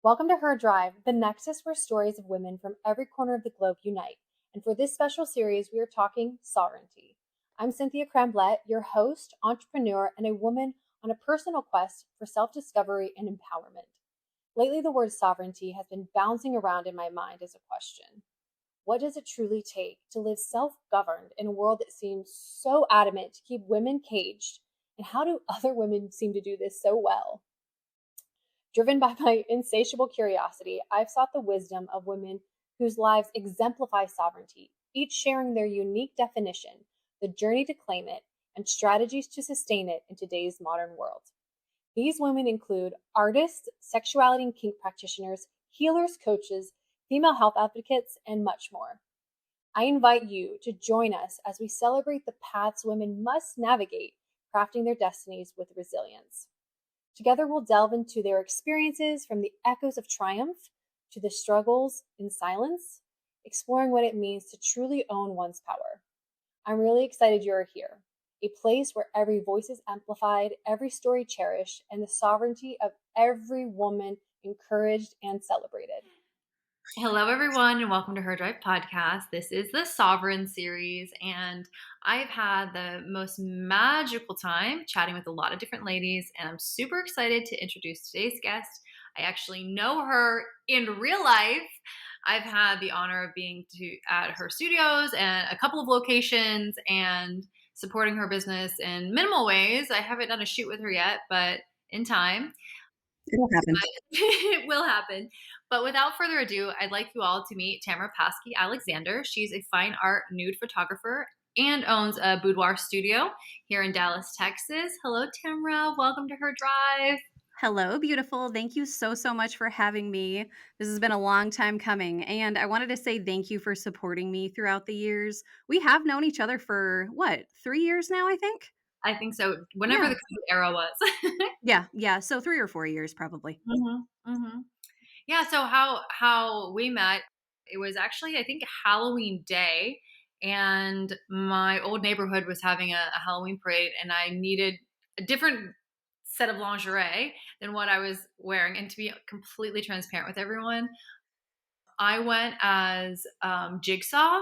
Welcome to Her Drive, the nexus where stories of women from every corner of the globe unite. And for this special series, we are talking sovereignty. I'm Cynthia Cramblett, your host, entrepreneur, and a woman on a personal quest for self discovery and empowerment. Lately, the word sovereignty has been bouncing around in my mind as a question. What does it truly take to live self governed in a world that seems so adamant to keep women caged? And how do other women seem to do this so well? Driven by my insatiable curiosity, I've sought the wisdom of women whose lives exemplify sovereignty, each sharing their unique definition, the journey to claim it, and strategies to sustain it in today's modern world. These women include artists, sexuality and kink practitioners, healers, coaches, female health advocates, and much more. I invite you to join us as we celebrate the paths women must navigate, crafting their destinies with resilience. Together, we'll delve into their experiences from the echoes of triumph to the struggles in silence, exploring what it means to truly own one's power. I'm really excited you're here, a place where every voice is amplified, every story cherished, and the sovereignty of every woman encouraged and celebrated. Hello, everyone, and welcome to Her Drive podcast. This is the Sovereign series, and I've had the most magical time chatting with a lot of different ladies, and I'm super excited to introduce today's guest. I actually know her in real life. I've had the honor of being at her studios and a couple of locations and supporting her business in minimal ways. I haven't done a shoot with her yet, but in time. It'll happen. It will happen. But without further ado, I'd like you all to meet Tamara Paskey-Alexander. She's a fine art nude photographer and owns a boudoir studio here in Dallas, Texas. Hello, Tamara. Welcome to Her Drive. Hello, beautiful. Thank you so much for having me. This has been a long time coming, and I wanted to say thank you for supporting me throughout the years. We have known each other for what, 3 years now, I think? I think so. Whenever Yeah. the COVID era was. Yeah, so 3 or 4 years probably. Yeah. So how we met? It was actually I think Halloween day, and my old neighborhood was having a Halloween parade, and I needed a different set of lingerie than what I was wearing. And to be completely transparent with everyone, I went as Jigsaw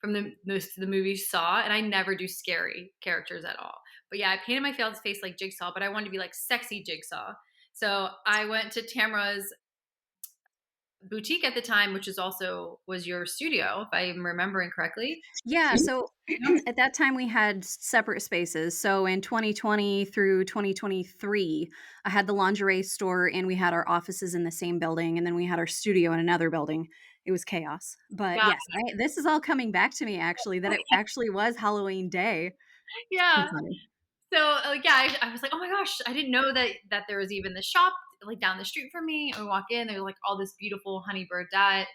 from the movie Saw, and I never do scary characters at all. But yeah, I painted my face like Jigsaw, but I wanted to be like sexy Jigsaw. So I went to Tamara's boutique at the time, which is also was your studio, if I'm remembering correctly. Yeah, so at that time we had separate spaces. So in 2020 through 2023, I had the lingerie store and we had our offices in the same building and then we had our studio in another building. It was chaos. But Yeah, yes, this is all coming back to me actually that it actually was Halloween day. So yeah. funny. So yeah, I was like, oh my gosh, I didn't know that there was even the shop like down the street from me. And we walk in, there's like all this beautiful honey birdette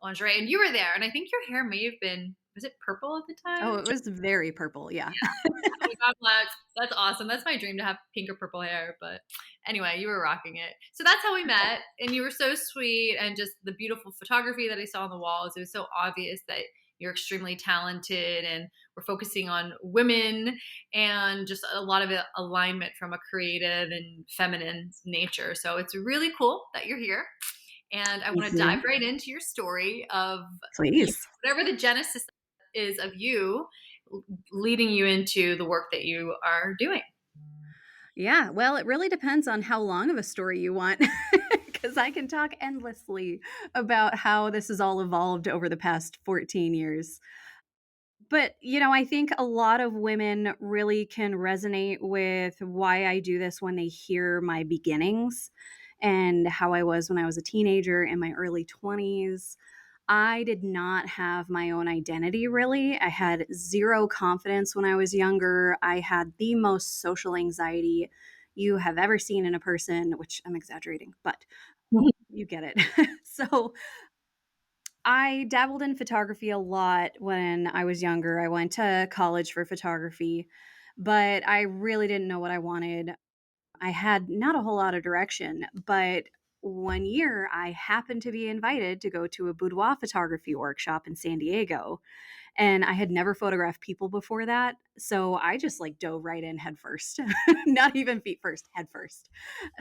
lingerie, and you were there. And I think your hair may have been was it purple at the Oh, time? it was very purple, yeah. Oh my God, Lex, that's awesome. That's my dream to have pink or purple hair. But anyway, you were rocking it. So that's how we met. And you were so sweet. And just the beautiful photography that I saw on the walls, it was so obvious that you're extremely talented. And we're focusing on women and just a lot of alignment from a creative and feminine nature. So it's really cool that you're here. And I Thank want to dive you. right into your story of Please. whatever the genesis is of you leading you into the work that you are doing. Yeah, well, it really depends on how long of a story you want, because I can talk endlessly about how this has all evolved over the past 14 years. But, I think a lot of women really can resonate with why I do this when they hear my beginnings and how I was when I was a teenager in my early 20s. I did not have my own identity really. I had zero confidence when I was younger. I had the most social anxiety you have ever seen in a person, which I'm exaggerating, but you get it. So I dabbled in photography a lot when I was younger. I went to college for photography, but I really didn't know what I wanted. I had not a whole lot of direction, but one year I happened to be invited to go to a boudoir photography workshop in San Diego. And I had never photographed people before that. So I just like dove right in head first, not even feet first, head first.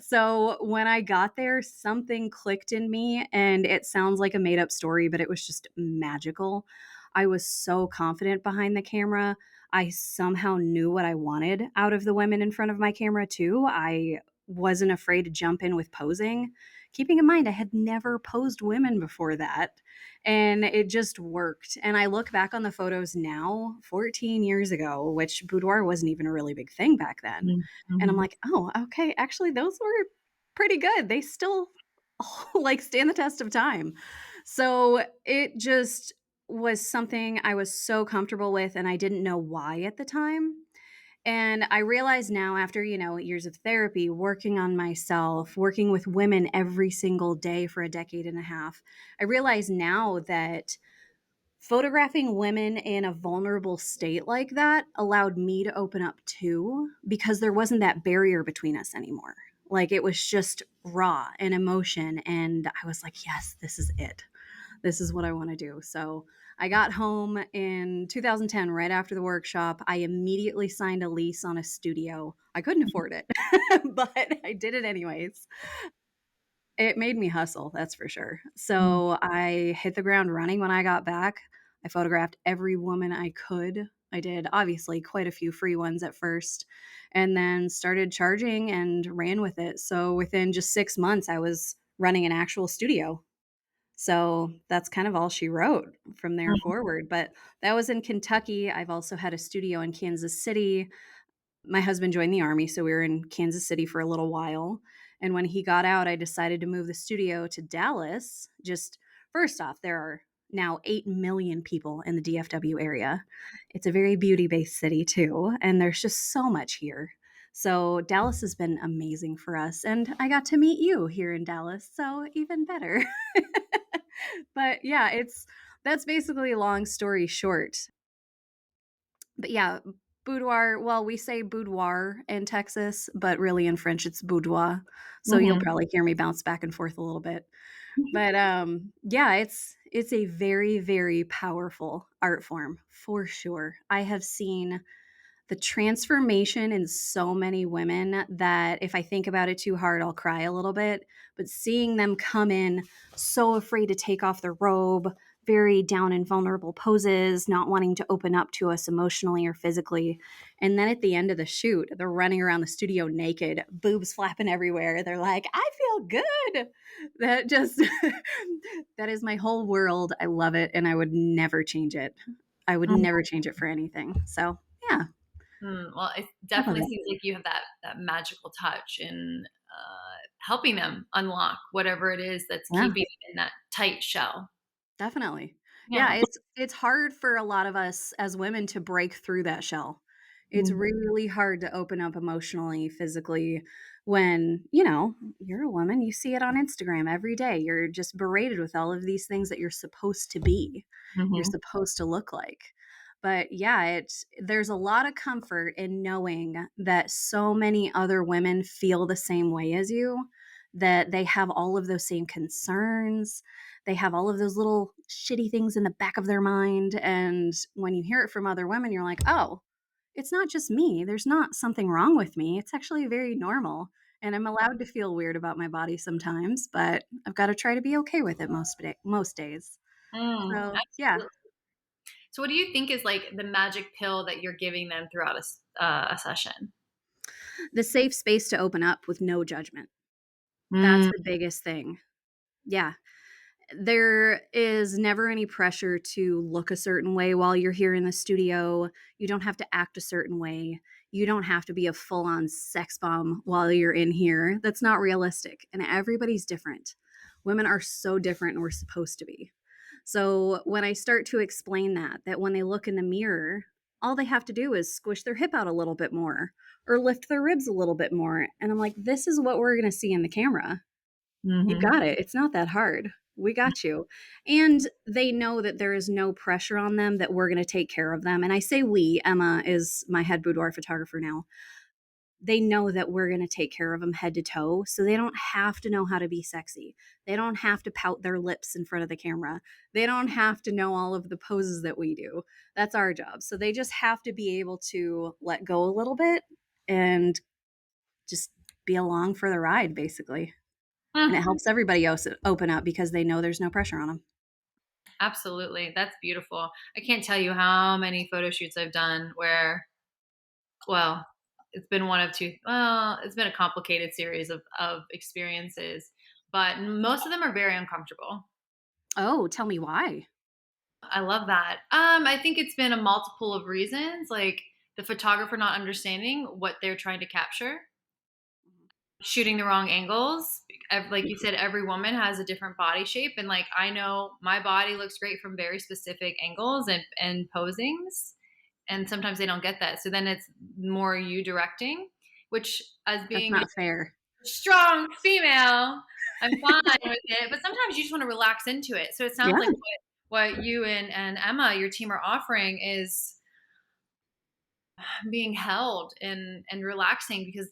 So when I got there, something clicked in me, and it sounds like a made up story, but it was just magical. I was so confident behind the camera. I somehow knew what I wanted out of the women in front of my camera, too. I wasn't afraid to jump in with posing. Keeping in mind, I had never posed women before that, and it just worked. And I look back on the photos now, 14 years ago, which boudoir wasn't even a really big thing back then. And I'm Mm-hmm. like, oh, okay, actually, those were pretty good. They still like stand the test of time. So it just was something I was so comfortable with, and I didn't know why at the time. And I realize now, after, years of therapy, working on myself, working with women every single day for a decade and a half, I realize now that photographing women in a vulnerable state like that allowed me to open up too, because there wasn't that barrier between us anymore. Like, it was just raw and emotion. And I was like, yes, this is it. This is what I want to do. So I got home in 2010, right after the workshop. I immediately signed a lease on a studio. I couldn't afford it, but I did it anyways. It made me hustle, that's for sure. So I hit the ground running when I got back. I photographed every woman I could. I did obviously quite a few free ones at first, and then started charging and ran with it. So within just 6 months, I was running an actual studio. So that's kind of all she wrote from there forward. But that was in Kentucky. I've also had a studio in Kansas City. My husband joined the army, so we were in Kansas City for a little while. And when he got out, I decided to move the studio to Dallas. Just first off, there are now 8 million people in the DFW area. It's a very beauty based city, too. And there's just so much here. So Dallas has been amazing for us. And I got to meet you here in Dallas. So even better. But yeah, that's basically a long story short. But yeah, boudoir, well, we say boudoir in Texas, but really in French it's boudoir. So you'll Mm-hmm. probably hear me bounce back and forth a little bit. But yeah, it's a very, very powerful art form for sure. I have seen the transformation in so many women that if I think about it too hard, I'll cry a little bit. But seeing them come in so afraid to take off their robe, very down and vulnerable poses, not wanting to open up to us emotionally or physically. And then at the end of the shoot, they're running around the studio naked, boobs flapping everywhere. They're like, I feel good. That just, that is my whole world. I love it. And I would never change it. I would never change it for anything. So, yeah. Well, it I love definitely it. seems like you have that magical touch in helping them unlock whatever it is that's Yeah, keeping them in that tight shell. definitely. Yeah, Yeah. it's hard for a lot of us as women to break through that shell. It's Mhm. really hard to open up emotionally, physically when, you're a woman, you see it on Instagram every day. You're just berated with all of these things that you're supposed to be. You're Mhm. supposed to look like. But yeah, there's a lot of comfort in knowing that so many other women feel the same way as you, that they have all of those same concerns. They have all of those little shitty things in the back of their mind. And when you hear it from other women, you're like, oh, it's not just me. There's not something wrong with me. It's actually very normal. And I'm allowed to feel weird about my body sometimes, but I've got to try to be okay with it most days. So, yeah, Absolutely. So, what do you think is like the magic pill that you're giving them throughout a session? the safe space to open up with no judgment. That's Mm, the biggest thing. Yeah. There is never any pressure to look a certain way while you're here in the studio. You don't have to act a certain way. You don't have to be a full on sex bomb while you're in here. That's not realistic. And everybody's different. Women are so different, and we're supposed to be. So when I start to explain that when they look in the mirror, all they have to do is squish their hip out a little bit more or lift their ribs a little bit more. And I'm like, this is what we're going to see in the camera. You mhm. got it. It's not that hard. We got you. And they know that there is no pressure on them, that we're going to take care of them. And I say we, Emma is my head boudoir photographer now. they know that we're going to take care of them head to toe. So they don't have to know how to be sexy. They don't have to pout their lips in front of the camera. They don't have to know all of the poses that we do. That's our job. So they just have to be able to let go a little bit and just be along for the ride, basically. And it Mm, helps everybody else open up because they know there's no pressure on them. absolutely. That's beautiful. I can't tell you how many photo shoots I've done where, well, it's been one of two. Well, it's been a complicated series of experiences, but most of them are very uncomfortable. Oh, tell me why. I love that. I think it's been a multiple of reasons, like the photographer not understanding what they're trying to capture, shooting the wrong angles. Like you said, every woman has a different body shape, and like I know my body looks great from very specific angles and posings, and sometimes they don't get that. So then it's more you directing, which as That's being not fair. a strong female, I'm fine with it. But sometimes you just want to relax into it. So it sounds Yeah. like what you and Emma, your team, are offering is being held and relaxing, because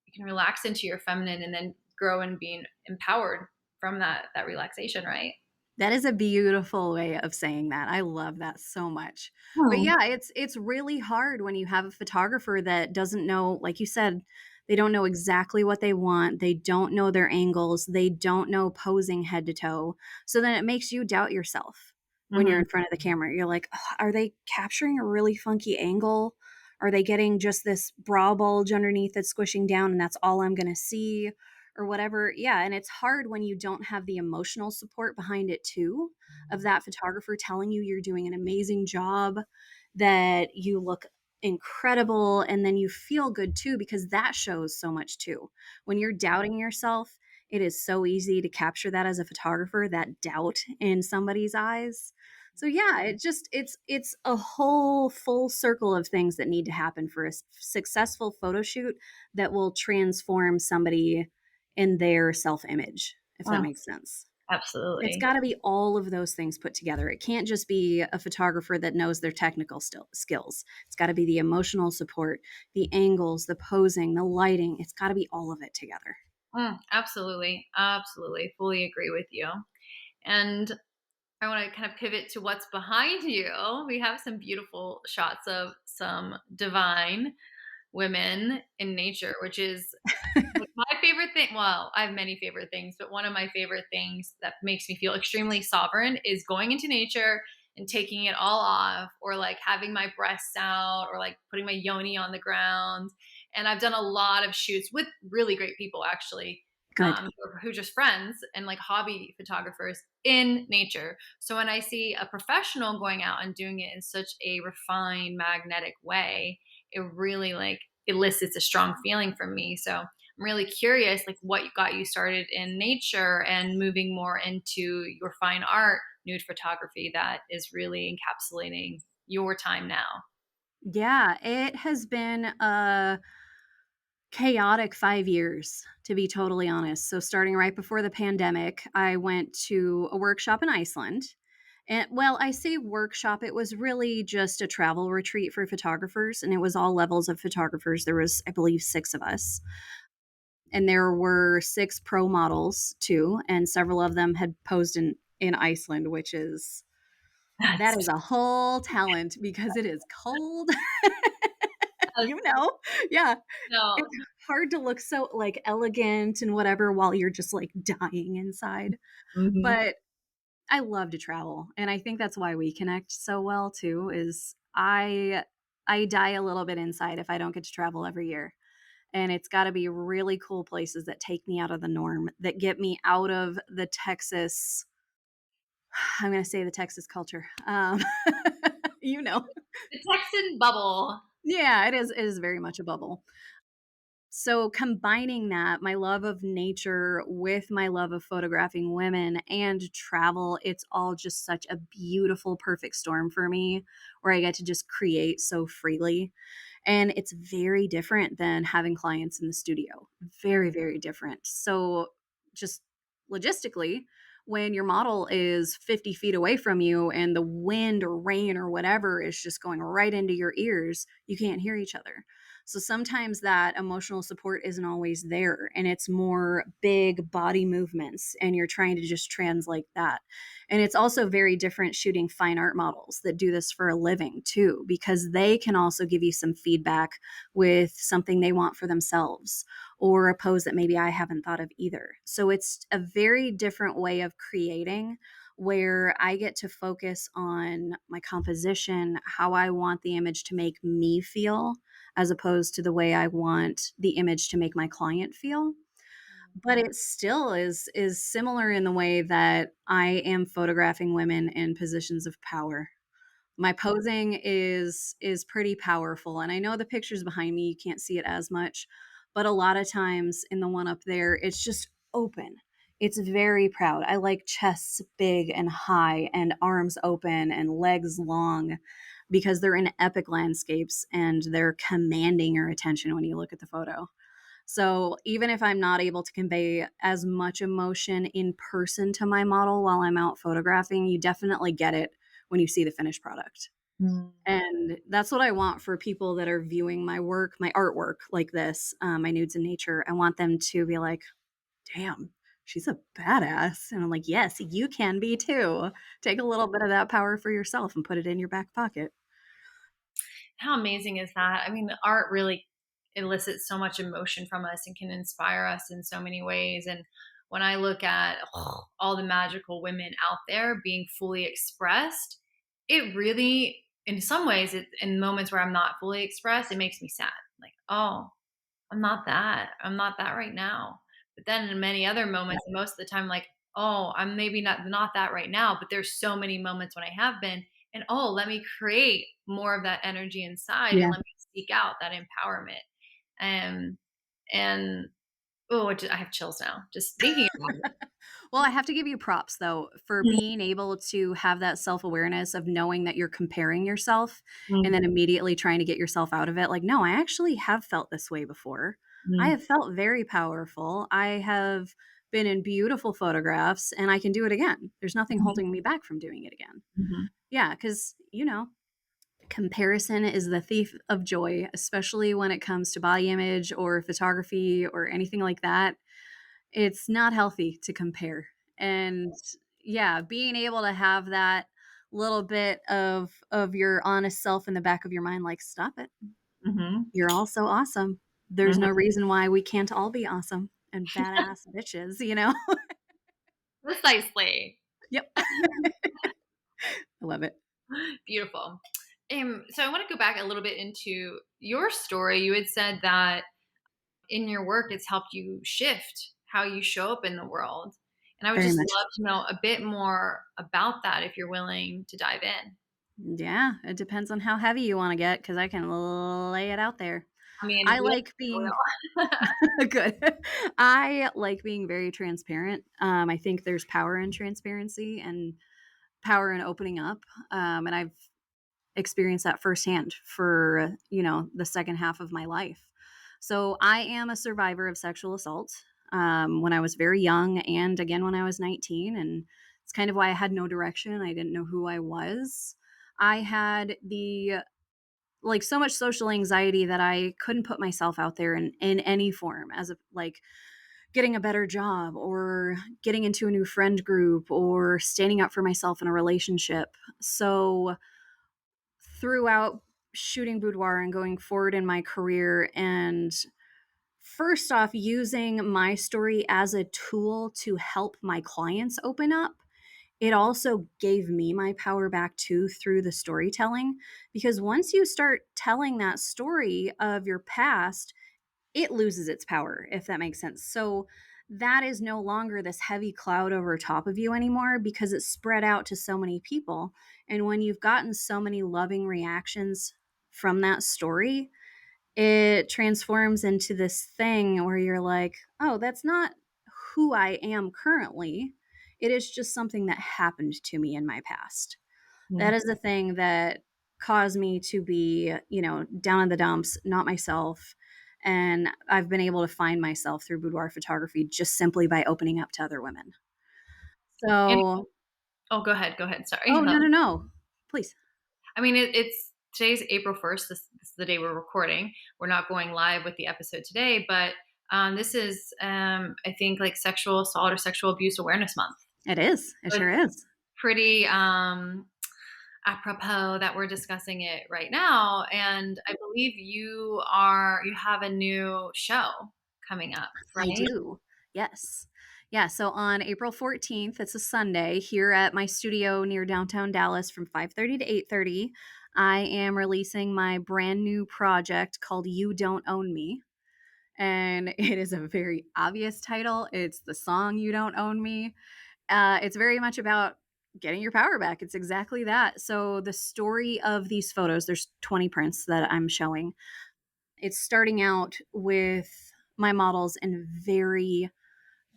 you can relax into your feminine and then grow and being empowered from that relaxation, right? That is a beautiful way of saying that. I love that so much. But Hmm. yeah, it's really hard when you have a photographer that doesn't know, like you said, they don't know exactly what they want. They don't know their angles. They don't know posing head to toe. So then it makes you doubt yourself when you're Hmm. in front of the camera. You're like, "Ugh, are they capturing a really funky angle? Are they getting just this bra bulge underneath that's squishing down and that's all I'm going to see?" Or whatever. Yeah, and it's hard when you don't have the emotional support behind it too, of that photographer telling you you're doing an amazing job, that you look incredible, and then you feel good too because that shows so much too. When you're doubting yourself, it is so easy to capture that as a photographer, that doubt in somebody's eyes. So yeah, it's a whole full circle of things that need to happen for a successful photo shoot that will transform somebody in their self-image, if that Mm, makes sense. It's absolutely. got to be all of those things put together. It can't just be a photographer that knows their technical skills. It's got to be the emotional support, the angles, the posing, the lighting. It's got to be all of it together. Absolutely. Absolutely. Fully agree with you. And I want to kind of pivot to what's behind you. We have some beautiful shots of some divine women in nature, which is like my favorite thing. Well, I have many favorite things, but one of my favorite things that makes me feel extremely sovereign is going into nature and taking it all off, or like having my breasts out, or like putting my yoni on the ground. And I've done a lot of shoots with really great people, actually, Good. who are just friends and like hobby photographers in nature. So when I see a professional going out and doing it in such a refined, magnetic way, it really like elicits a strong feeling from me. So I'm really curious, like what got you started in nature and moving more into your fine art, nude photography, that is really encapsulating your time now. Yeah, it has been a chaotic 5 years, to be totally honest. So, starting right before the pandemic, I went to a workshop in Iceland. And well, I say workshop, it was really just a travel retreat for photographers, and it was all levels of photographers. There was, I believe, 6 of us. And there were 6 pro models too, and several of them had posed in Iceland, which is that That's is a whole talent because it is cold. You know? Yeah. no. It's hard to look so, like, elegant and whatever while you're just, like, dying inside. Mhm. But I love to travel, and I think that's why we connect so well too, is I die a little bit inside if I don't get to travel every year. And it's gotta be really cool places that take me out of the norm, that get me out of the Texas I'm gonna say the Texas culture. You know. The Texan bubble. Yeah, it is very much a bubble. So combining that, my love of nature with my love of photographing women and travel, it's all just such a beautiful, perfect storm for me where I get to just create so freely. And it's very different than having clients in the studio. Very, very different. So just logistically, when your model is 50 feet away from you and the wind or rain or whatever is just going right into your ears, you can't hear each other. So sometimes that emotional support isn't always there, and it's more big body movements, and you're trying to just translate that. And it's also very different shooting fine art models that do this for a living too, because they can also give you some feedback with something they want for themselves or a pose that maybe I haven't thought of either. So it's a very different way of creating where I get to focus on my composition, how I want the image to make me feel, as opposed to the way I want the image to make my client feel. But it still is similar in the way that I am photographing women in positions of power. My posing is pretty powerful, and I know the pictures behind me, you can't see it as much, but a lot of times in the one up there, it's just open. It's very proud. I like chests big and high and arms open and legs long because they're in epic landscapes and they're commanding your attention when you look at the photo. So even if I'm not able to convey as much emotion in person to my model while I'm out photographing, you definitely get it when you see the finished product. Mm. And that's what I want for people that are viewing my work, my artwork like this, my nudes in nature. I want them to be like, damn, she's a badass. And I'm like, yes, you can be too. Take a little bit of that power for yourself and put it in your back pocket. How amazing is that? I mean, the art really elicits so much emotion from us and can inspire us in so many ways. And when I look at all the magical women out there being fully expressed, it really, in some ways, in moments where I'm not fully expressed, it makes me sad. Like, oh, I'm not that. I'm not that right now. But then in many other moments, and most of the time, like, oh, I'm maybe not that right now. But there's so many moments when I have been, and oh, let me create more of that energy inside, and Yeah. let me seek out that empowerment. Um, and oh, I have chills now just thinking about it. Well, I have to give you props though for being able to have that self-awareness of knowing that you're comparing yourself and Mhm, then immediately trying to get yourself out of it. Like, no, I actually have felt this way before. I mhm, have felt very powerful. I have been in beautiful photographs and I can do it again. There's nothing mhm, holding me back from doing it again. mhm, Yeah, because, comparison is the thief of joy, especially when it comes to body image or photography or anything like that. It's not healthy to compare. And yeah, being able to have that little bit of your honest self in the back of your mind, like, stop it. mhm, You're all so awesome. There's mhm. no reason why we can't all be awesome and badass bitches? Precisely. Yep. I love it. Beautiful. So I want to go back a little bit into your story. You had said that in your work, it's helped you shift how you show up in the world. And I would Very just much. love to know a bit more about that if you're willing to dive in. Yeah, it depends on how heavy you want to get because I can lay it out there. I mean, I we like don't being know. good. I like being very transparent. I think there's power in transparency and power in opening up. And I've experienced that firsthand for, the second half of my life. So I am a survivor of sexual assault when I was very young and again when I was 19. And it's kind of why I had no direction. I didn't know who I was. I had so much social anxiety that I couldn't put myself out there in any form as a like getting a better job or getting into a new friend group or standing up for myself in a relationship. So throughout shooting boudoir and going forward in my career and first off using my story as a tool to help my clients open up, it also gave me my power back too through the storytelling, because once you start telling that story of your past, it loses its power, if that makes sense. So that is no longer this heavy cloud over top of you anymore because it's spread out to so many people. And when you've gotten so many loving reactions from that story, it transforms into this thing where you're like, oh, that's not who I am currently. It is just something that happened to me in my past. That Mhm. is the thing that caused me to be, down in the dumps, not myself. And I've been able to find myself through boudoir photography just simply by opening up to other women. And So, oh, go ahead. Go ahead. Sorry. oh, no, no, no. Please. I mean, it's today's April 1st. This is the day we're recording. We're not going live with the episode today, but this is, I think, like Sexual Assault or Sexual Abuse Awareness Month. It is. It So sure it's is. pretty apropos that we're discussing it right now. And I believe you have a new show coming up, I right? do. Yes. Yeah. So on April 14th, it's a Sunday here at my studio near downtown Dallas from 5:30 to 8:30. I am releasing my brand new project called You Don't Own Me. And it is a very obvious title. It's the song You Don't Own Me. It's very much about getting your power back. It's exactly that. So the story of these photos, there's 20 prints that I'm showing. It's starting out with my models in very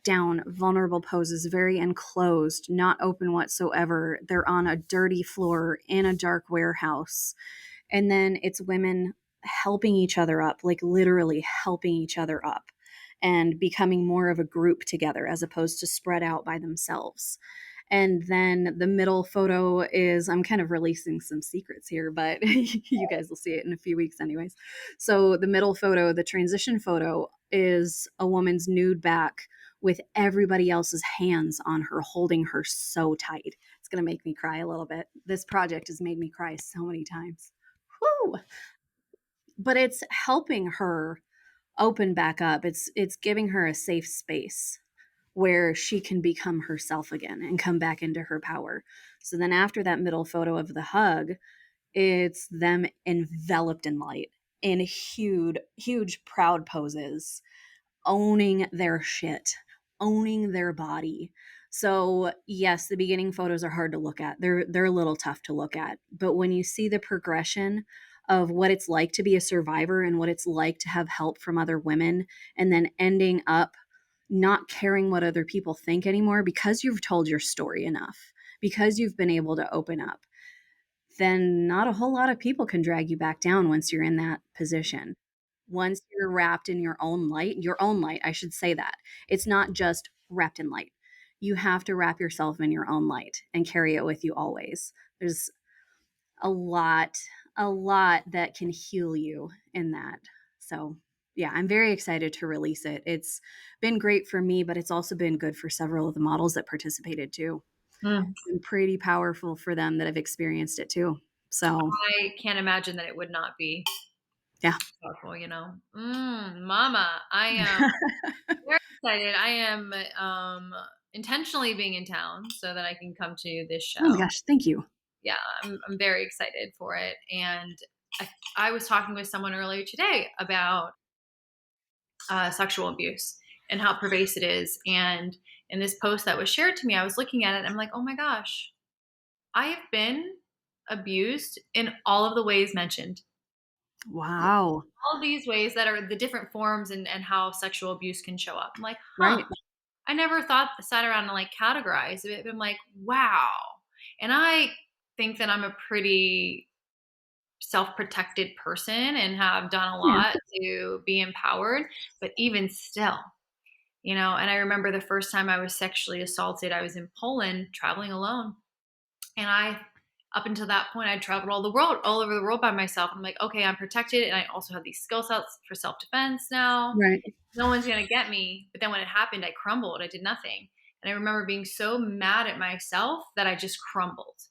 down, vulnerable poses, very enclosed, not open whatsoever. They're on a dirty floor in a dark warehouse. And then it's women helping each other up, like literally helping each other up and becoming more of a group together as opposed to spread out by themselves. And then the middle photo is, I'm kind of releasing some secrets here, but you guys will see it in a few weeks, anyways. So the middle photo, the transition photo, is a woman's nude back with everybody else's hands on her, holding her so tight. It's going to make me cry a little bit. This project has made me cry so many times. Whew. But it's helping her open back up. It's giving her a safe space where she can become herself again and come back into her power. So then after that middle photo of the hug, it's them enveloped in light in huge proud poses, owning their shit, owning their body. So, yes, the beginning photos are hard to look at. They're a little tough to look at. But when you see the progression of what it's like to be a survivor and what it's like to have help from other women and then ending up not caring what other people think anymore because you've told your story enough, because you've been able to open up, then not a whole lot of people can drag you back down once you're in that position. Once you're wrapped in your own light, I should say that. It's not just wrapped in light. You have to wrap yourself in your own light and carry it with you always. There's a lot, a lot that can heal you in that. So, yeah, I'm very excited to release it. It's been great for me, but it's also been good for several of the models that participated too. Mm. It's been pretty powerful for them that have experienced it too. So, I can't imagine that it would not be yeah. powerful, Mama, I am very excited. I am intentionally being in town so that I can come to this Oh my show. gosh, thank you. Yeah, I'm very excited for it. And I was talking with someone earlier today about sexual abuse and how pervasive it is. And in this post that was shared to me, I was looking at it and I'm like, oh my gosh, I have been abused in all of the ways mentioned. Wow. All these ways that are the different forms and how sexual abuse can show up. I'm like, huh, Right. I never sat around and like categorized it, but I'm like, wow. And I think that I'm a pretty self-protected person and have done a Yeah. lot to be empowered, but even still, and I remember the first time I was sexually assaulted, I was in Poland traveling alone. And up until that point, I'd traveled all over the world by myself. I'm like, okay, I'm protected. And I also have these skill sets for self defense now. Right. No one's going to get me. But then when it happened, I crumbled. I did nothing. And I remember being so mad at myself that I just crumbled.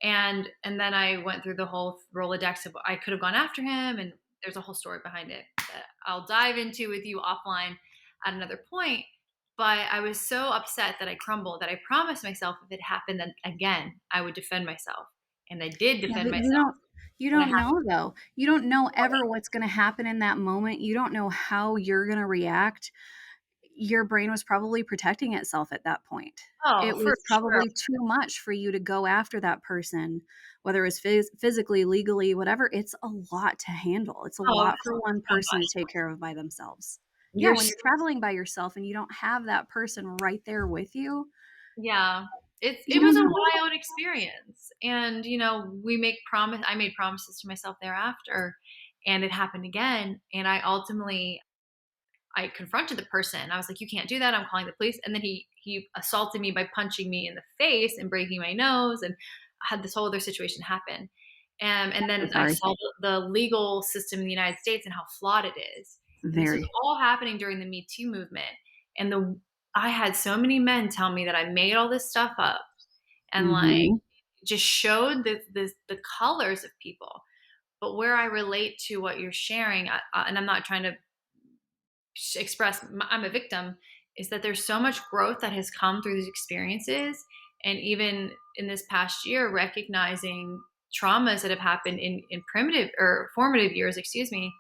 And then I went through the whole Rolodex of I could have gone after him. And there's a whole story behind it that I'll dive into with you offline at another point. But I was so upset that I crumbled that I promised myself if it happened then again, I would defend myself. And I did Yeah, defend but myself you when it don't happened know though. You don't know twice. ever what's going to happen in that moment. You don't know how you're going to react. Your brain was probably protecting itself at that point. Oh, It for was sure. probably too much for you to go after that person, whether it's physically, legally, whatever. It's a lot to handle. It's a Oh, lot for one oh person to gosh. take care of by themselves. Yeah, You're when you're traveling by yourself and you don't have that person right there with you, Yeah. you It don't was a know. wild experience. And I made promises to myself thereafter, and it happened again. And I confronted the person. I was like, you can't do that. I'm calling the police. And then he assaulted me by punching me in the face and breaking my nose and had this whole other situation happen. And So then I sorry. saw the legal system in the United States and how flawed it is. And this was Very. all happening during the Me Too movement. And I had so many men tell me that I made all this stuff up and like Mhm. just showed the colors of people. But where I relate to what you're sharing, and I'm not trying to express I'm a victim, is that there's so much growth that has come through these experiences. And even in this past year, recognizing traumas that have happened in primitive or formative years, excuse me,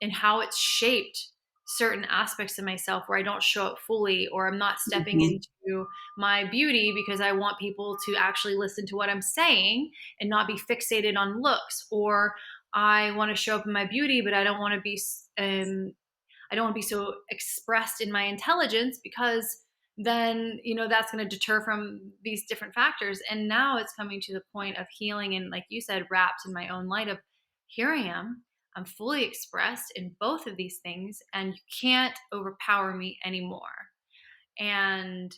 and how it's shaped certain aspects of myself where I don't show up fully, or I'm not stepping Mhm. into my beauty because I want people to actually listen to what I'm saying and not be fixated on looks, or I want to show up in my beauty, but I don't want to be I don't want to be so expressed in my intelligence because then, that's going to deter from these different factors. And now it's coming to the point of healing and, like you said, wrapped in my own light of here I am. I'm fully expressed in both of these things, and you can't overpower me anymore. And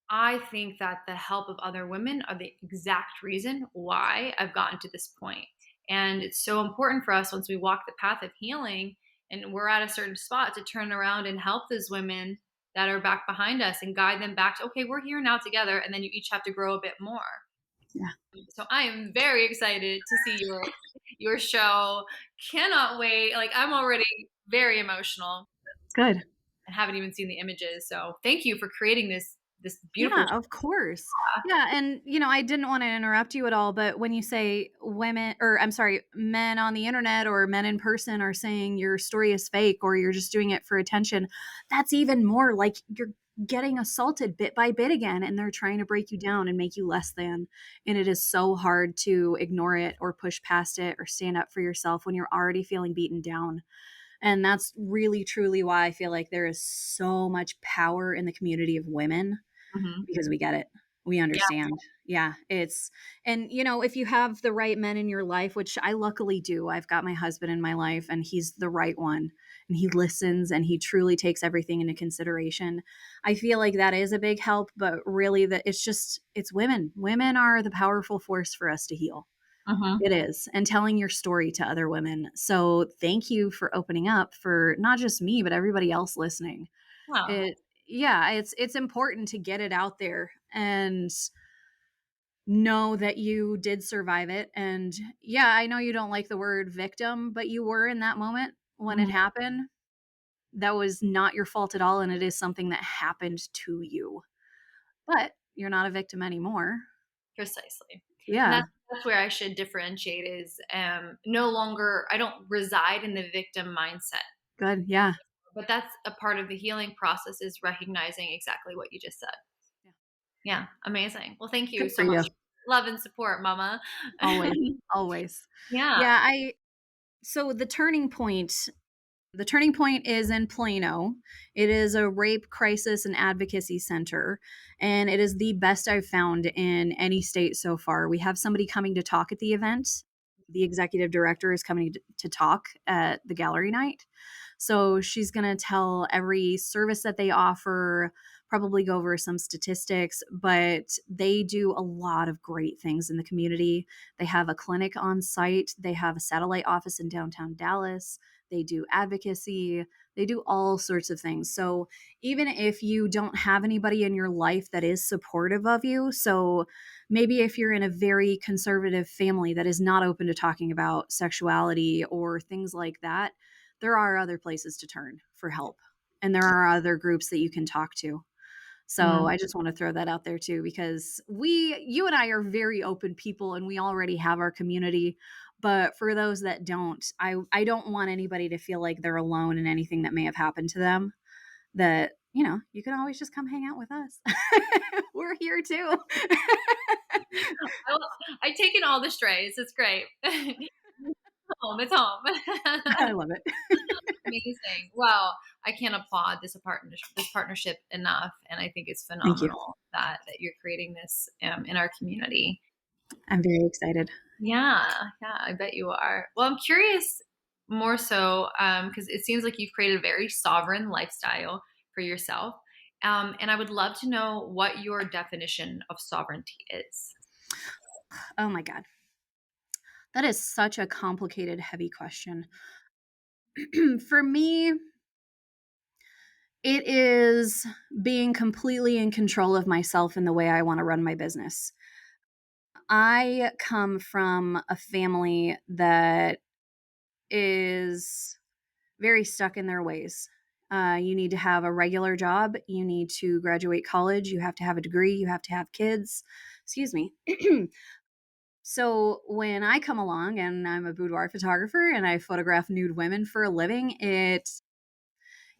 I think that the help of other women are the exact reason why I've gotten to this point. And it's so important for us once we walk the path of healing and we're at a certain spot to turn around and help those women that are back behind us and guide them back to, okay, we're here now together. And then you each have to grow a bit more. Yeah. So I am very excited to see your show. Cannot wait. Like, I'm already very emotional Good. and haven't even seen the images. So thank you for creating this beautiful. Yeah, of course. Yeah, and I didn't want to interrupt you at all, but when you say women, or I'm sorry, men on the internet or men in person are saying your story is fake or you're just doing it for attention, that's even more like you're getting assaulted bit by bit again, and they're trying to break you down and make you less than. And it is so hard to ignore it or push past it or stand up for yourself when you're already feeling beaten down. And that's really truly why I feel like there is so much power in the community of women, Mhm. because we get it. We Yeah. understand. Yeah, and if you have the right men in your life, which I luckily do, I've got my husband in my life and he's the right one, and he listens and he truly takes everything into consideration. I feel like that is a big help, but really that it's women. Women are the powerful force for us to heal. Mhm. It is. And telling your story to other women. So thank you for opening up for not just me, but everybody else listening. Wow. It Yeah, it's important to get it out there and know that you did survive it. And yeah, I know you don't like the word victim, but you were in that moment when it Mhm. happened. That was not your fault at all, and it is something that happened to you. But you're not a victim anymore. Precisely. And Yeah, that's where I should differentiate is, no longer I don't reside in the victim mindset, good. Yeah. but that's a part of the healing process is recognizing exactly what you just said. Yeah. Yeah, amazing. Well, thank you Good for so much. you. Love and support, mama. Always. Always. Yeah. Yeah, I so the turning point is in Plano. It is a rape crisis and advocacy center, and it is the best I've found in any state so far. We have somebody coming to talk at the event. The executive director is coming to talk at the gallery night. So she's going to tell every service that they offer, probably go over some statistics, but they do a lot of great things in the community. They have a clinic on site, they have a satellite office in downtown Dallas, they do advocacy, they do all sorts of things. So even if you don't have anybody in your life that is supportive of you, so maybe if you're in a very conservative family that is not open to talking about sexuality or things like that, there are other places to turn for help. And there are other groups that you can talk to. So Mhm. I just want to throw that out there too, because you and I are very open people and we already have our community. But for those that don't, I don't want anybody to feel like they're alone in anything that may have happened to them. That, you can always just come hang out with us. We're here too. I I've taken all the strays. It's great. Home. It's home. I love it. Amazing. Well, I can't applaud this partnership enough, and I think it's Thank you. phenomenal that you're creating this in our community. I'm very excited. Yeah, yeah, I bet you are. Well, I'm curious more so because it seems like you've created a very sovereign lifestyle for yourself, and I would love to know what your definition of sovereignty is. Oh my God. That is such a complicated, heavy question. For me, it is being completely in control of myself and the way I want to run my business. I come from a family that is very stuck in their ways. You need to have a regular job. You need to graduate college. You have to have a degree. You have to have kids. Excuse me. So when I come along and I'm a boudoir photographer and I photograph nude women for a living, it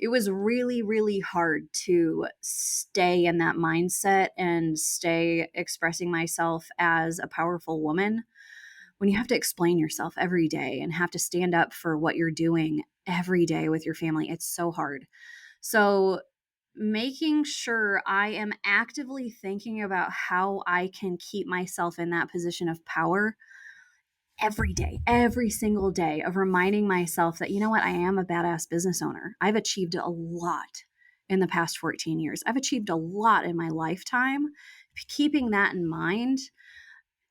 was really, really hard to stay in that mindset and stay expressing myself as a powerful woman when you have to explain yourself every day and have to stand up for what you're doing every day with your family. It's so hard. So, making sure I am actively thinking about how I can keep myself in that position of power every day, every single day, of reminding myself that, you know what, I am a badass business owner. I've achieved a lot in the past 14 years. I've achieved a lot in my lifetime. Keeping that in mind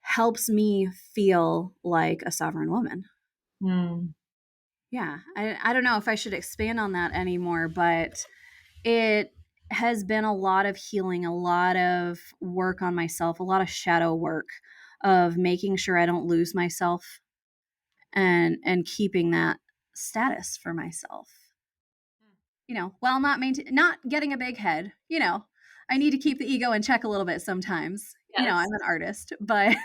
helps me feel like a sovereign woman. Mm. Yeah. I don't know if I should expand on that anymore, but it has been a lot of healing, a lot of work on myself, a lot of shadow work of making sure I don't lose myself and keeping that status for myself. While not getting a big head. I need to keep the ego in check a little bit sometimes. Yes. I'm an artist, but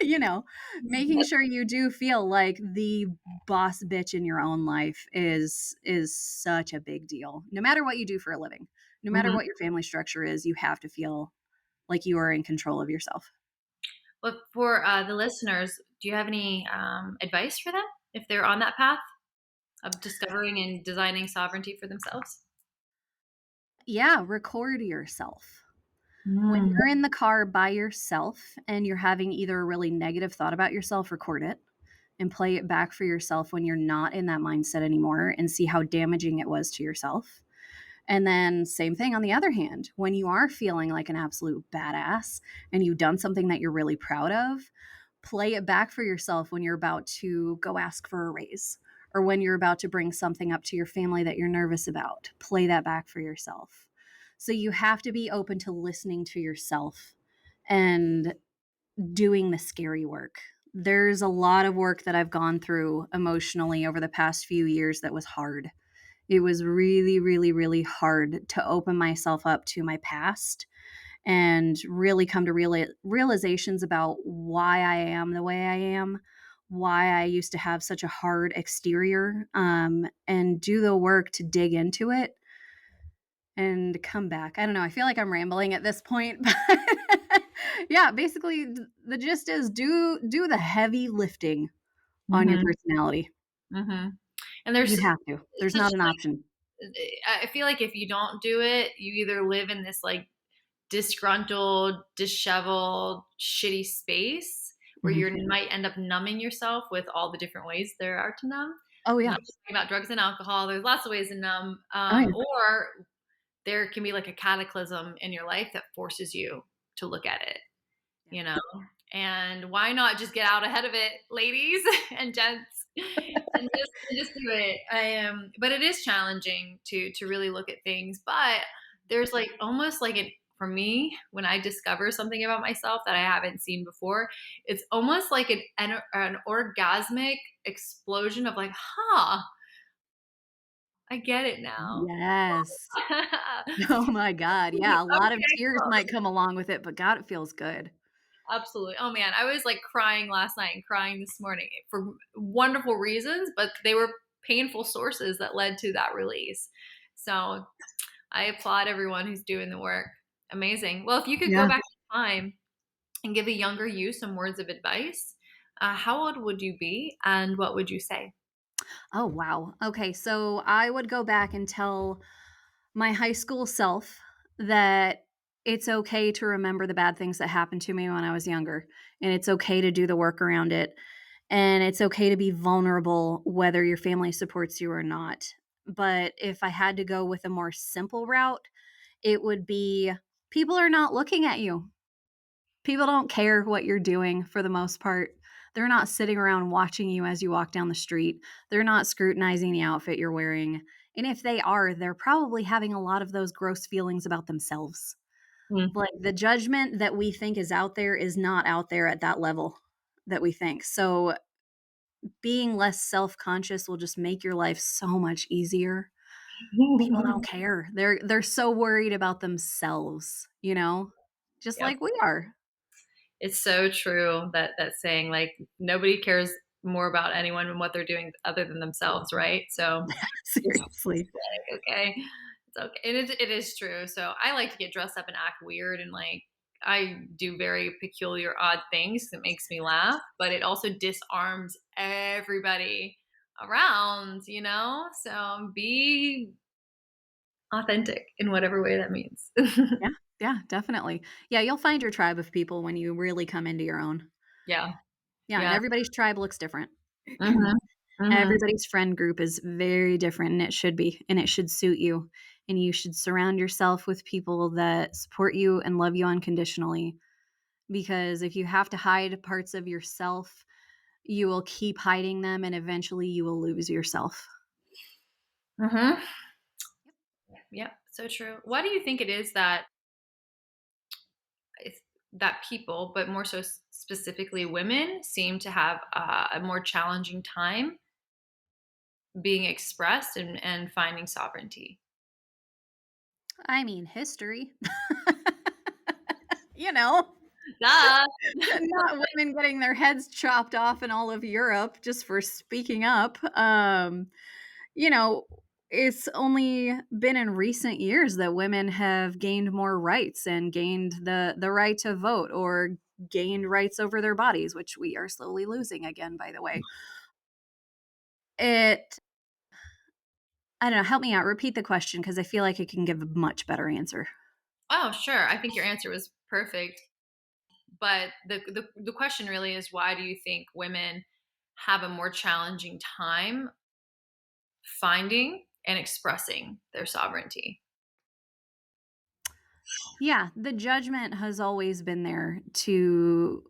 you know, making sure you do feel like the boss bitch in your own life is such a big deal. No matter what you do for a living, no matter Mhm. what your family structure is, you have to feel like you are in control of yourself. But for the listeners, do you have any advice for them if they're on that path of discovering and designing sovereignty for themselves? Yeah, record yourself. When Mm. you're in the car by yourself and you're having either a really negative thought about yourself, record it and play it back for yourself when you're not in that mindset anymore and see how damaging it was to yourself. And then, same thing on the other hand, when you are feeling like an absolute badass and you've done something that you're really proud of, play it back for yourself when you're about to go ask for a raise or when you're about to bring something up to your family that you're nervous about. Play that back for yourself. So you have to be open to listening to yourself and doing the scary work. There's a lot of work that I've gone through emotionally over the past few years that was hard. It was really, really, really hard to open myself up to my past and really come to realizations about why I am the way I am, why I used to have such a hard exterior, and do the work to dig into it and come back. I don't know. I feel like I'm rambling at this point, but yeah, basically the gist is do the heavy lifting on your Mhm. personality. Mhm. And You there's have to. There's such not an option. I feel like if you don't do it, you either live in this like disgruntled, disheveled, shitty space where Mhm. you might end up numbing yourself with all the different ways there are to numb. Oh I'm yeah. not just talking about drugs and alcohol. There's lots of ways to numb. Oh yeah. Or there can be like a cataclysm in your life that forces you to look at it, Yeah. you know? And why not just get out ahead of it, ladies and gents, and just do it. But it is challenging to really look at things. But there's like almost like an for me when I discover something about myself that I haven't seen before, it's almost like an orgasmic explosion of like, huh, I get it now. Yes. Oh my god. Yeah, a lot of Okay, tears cool. might come along with it, but god, it feels good. Absolutely. Oh man, I was like crying last night and crying this morning for wonderful reasons, but they were painful sources that led to that release. So I applaud everyone who's doing the work. Amazing. Well, if you could go Yeah. back in time and give a younger you some words of advice, how old would you be and what would you say? Oh, wow. Okay, so I would go back and tell my high school self that it's okay to remember the bad things that happened to me when I was younger, and it's okay to do the work around it, and it's okay to be vulnerable whether your family supports you or not. But if I had to go with a more simple route, it would be people are not looking at you. People don't care what you're doing for the most part. They're not sitting around watching you as you walk down the street. They're not scrutinizing the outfit you're wearing. And if they are, they're probably having a lot of those gross feelings about themselves. Mm. Like, the judgment that we think is out there is not out there at that level that we think. So being less self-conscious will just make your life so much easier. People don't care. They're so worried about themselves, just Yep. like we are. It's so true that saying, like, nobody cares more about anyone and what they're doing other than themselves, right? So it's Seriously. like, okay, it's okay. It is true. So I like to get dressed up and act weird, and like I do very peculiar, odd things that makes me laugh, but it also disarms everybody around, So be authentic in whatever way that means. Yeah, yeah, definitely. Yeah, you'll find your tribe of people when you really come into your own. Yeah. Yeah, and Yeah. everybody's tribe looks different. Mhm. Mhm. Everybody's friend group is very different, and it should be, and it should suit you. And you should surround yourself with people that support you and love you unconditionally. Because if you have to hide parts of yourself, you will keep hiding them, and eventually you will lose yourself. Mhm. Yep, so true. Why do you think it is that it's that people, but more so specifically women, seem to have a more challenging time being expressed and finding sovereignty? I mean, history. you know, Duh. not women getting their heads chopped off in all of Europe just for speaking up. You know, it's only been in recent years that women have gained more rights and gained the right to vote, or gained rights over their bodies, which we are slowly losing again, by the way. It I don't know, help me out. Repeat the question, because I feel like I can give a much better answer. Oh, sure. I think your answer was perfect. But the question really is, why do you think women have a more challenging time finding and expressing their sovereignty? Yeah, the judgment has always been there to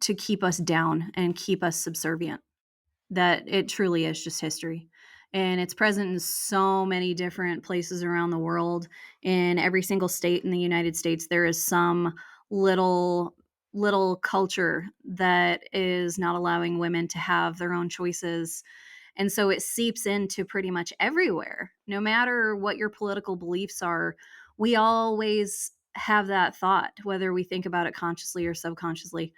keep us down and keep us subservient. That it truly is just history. And it's present in so many different places around the world. In every single state in the United States, there is some little culture that is not allowing women to have their own choices. And so it seeps into pretty much everywhere. No matter what your political beliefs are, we always have that thought, whether we think about it consciously or subconsciously,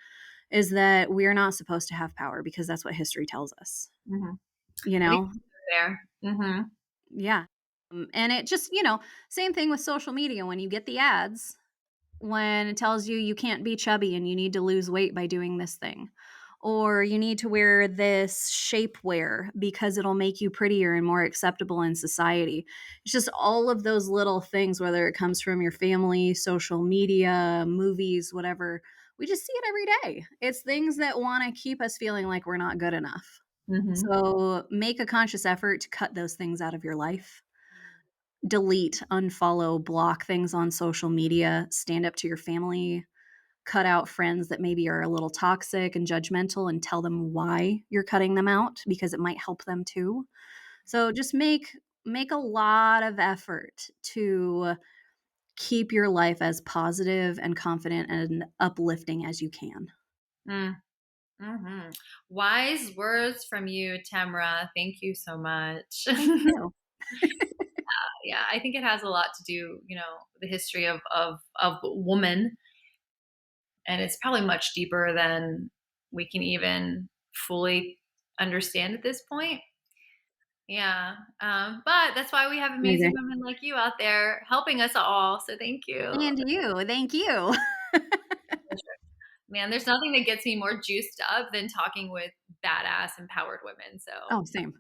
is that we're not supposed to have power because that's what history tells us, Mhm. you I think know? there. Yeah. And it just, same thing with social media. When you get the ads, when it tells you you can't be chubby and you need to lose weight by doing this thing, or you need to wear this shapewear because it'll make you prettier and more acceptable in society. It's just all of those little things, whether it comes from your family, social media, movies, whatever. We just see it every day. It's things that want to keep us feeling like we're not good enough. Mhm. So make a conscious effort to cut those things out of your life. Delete, unfollow, block things on social media, stand up to your family, cut out friends that maybe are a little toxic and judgmental, and tell them why you're cutting them out, because it might help them too. So just make a lot of effort to keep your life as positive and confident and uplifting as you can. Mm. Mhm. Wise words from you, Tamara. Thank you so much. Thank you. Yeah, I think it has a lot to do, the history of woman, and it's probably much deeper than we can even fully understand at this point. Yeah, but that's why we have I amazing agree. women like you out there helping us all. So thank you. And you, thank you. Man, there's nothing that gets me more juiced up than talking with badass empowered women. So Oh, same.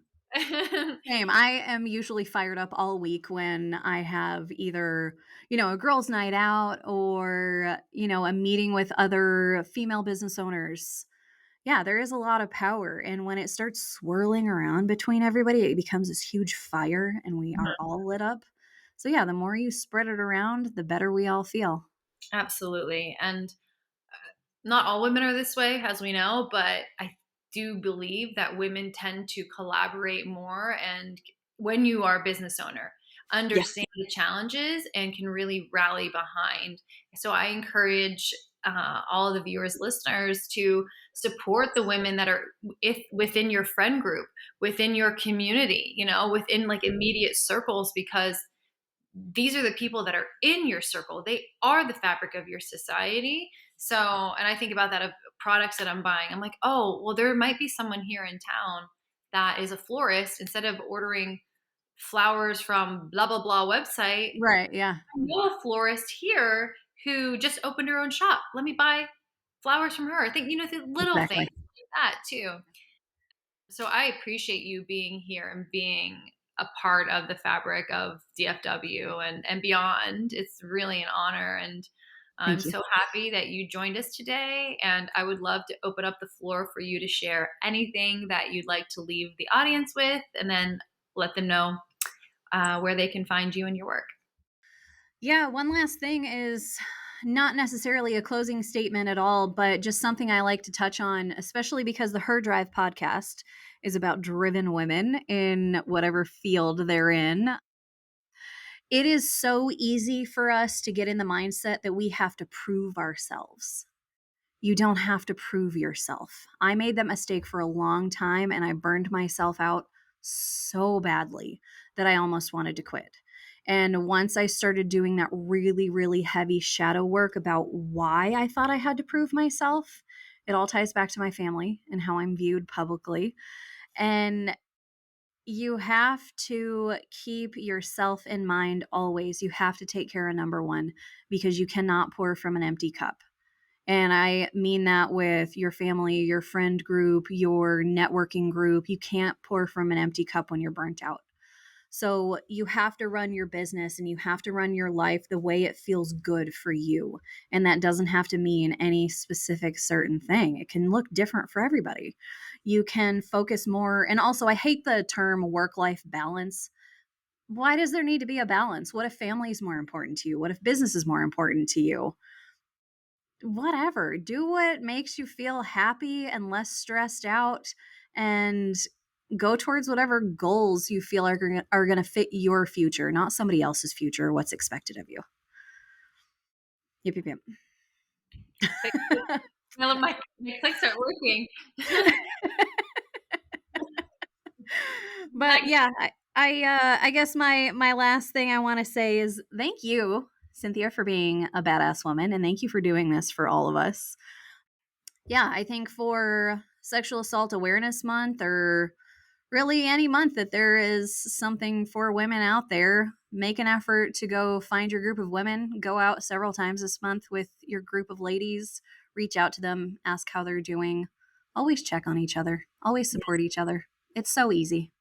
Same. I am usually fired up all week when I have either, a girls' night out, or, a meeting with other female business owners. Yeah, there is a lot of power. And when it starts swirling around between everybody, it becomes this huge fire and we are all lit up. So, yeah, the more you spread it around, the better we all feel. absolutely. And not all women are this way, as we know, but do believe that women tend to collaborate more, and when you are a business owner, Yes. understand the challenges and can really rally behind. So I encourage all of the viewers, listeners, to support the women that are if within your friend group, within your community, within like immediate circles, because these are the people that are in your circle. They are the fabric of your society. So, and I think about that of products that I'm buying. I'm like, oh, well, there might be someone here in town that is a florist. Instead of ordering flowers from blah, blah, blah website, Right. Yeah. I know a florist here who just opened her own shop. Let me buy flowers from her. I think, the little things Exactly. like that too. So I appreciate you being here and being a part of the fabric of DFW and beyond. It's really an honor. And I'm Thank you. so happy that you joined us today. And I would love to open up the floor for you to share anything that you'd like to leave the audience with, and then let them know where they can find you and your work. Yeah, one last thing is not necessarily a closing statement at all, but just something I like to touch on, especially because the Her Drive podcast is about driven women in whatever field they're in. It is so easy for us to get in the mindset that we have to prove ourselves. You don't have to prove yourself. I made that mistake for a long time and I burned myself out so badly that I almost wanted to quit. And once I started doing that really, really heavy shadow work about why I thought I had to prove myself, it all ties back to my family and how I'm viewed publicly. And you have to keep yourself in mind always. You have to take care of number one, because you cannot pour from an empty cup. And I mean that with your family, your friend group, your networking group. You can't pour from an empty cup when you're burnt out. So you have to run your business and you have to run your life the way it feels good for you. And that doesn't have to mean any specific certain thing. It can look different for everybody. You can focus more. And also, I hate the term work-life balance. Why does there need to be a balance? What if family is more important to you? What if business is more important to you? Whatever. Do what makes you feel happy and less stressed out, and go towards whatever goals you feel are going to fit your future, not somebody else's future, what's expected of you. Yep, yep, yep. Now my clicks are working. But yeah, I guess my last thing I want to say is thank you, Cynthia, for being a badass woman, and thank you for doing this for all of us. Yeah, I think for Sexual Assault Awareness Month, or really any month that there is something for women out there, make an effort to go find your group of women. Go out several times this month with your group of ladies, reach out to them, ask how they're doing. Always check on each other, always support each other. It's so easy.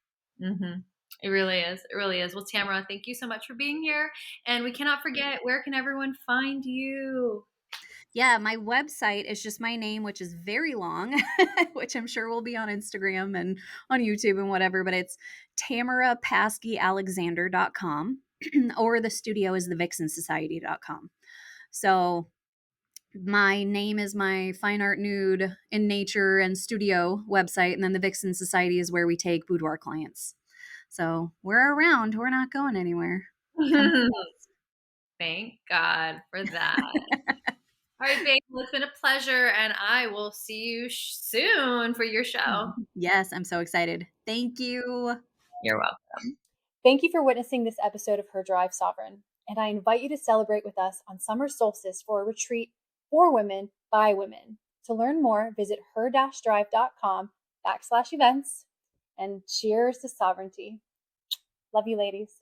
Mm-hmm. It really is. It really is. Well, Tamara, thank you so much for being here. And we cannot forget, where can everyone find you? Yeah, my website is just my name, which is very long, which I'm sure will be on Instagram and on YouTube and whatever, but it's TamaraPaskey-Alexander.com, or the studio is thevixensociety.com. So my name is my fine art, nude, in nature, and studio website, and then the Vixen Society is where we take boudoir clients. So we're around. We're not going anywhere. Come see us. Thank God for that. All right, babe. Well, it's been a pleasure, and I will see you soon for your show. Yes, I'm so excited. Thank you. You're welcome. Thank you for witnessing this episode of Her Drive Sovereign, and I invite you to celebrate with us on summer solstice for a retreat for women by women. To learn more, visit her-drive.com/events, and cheers to sovereignty. Love you, ladies.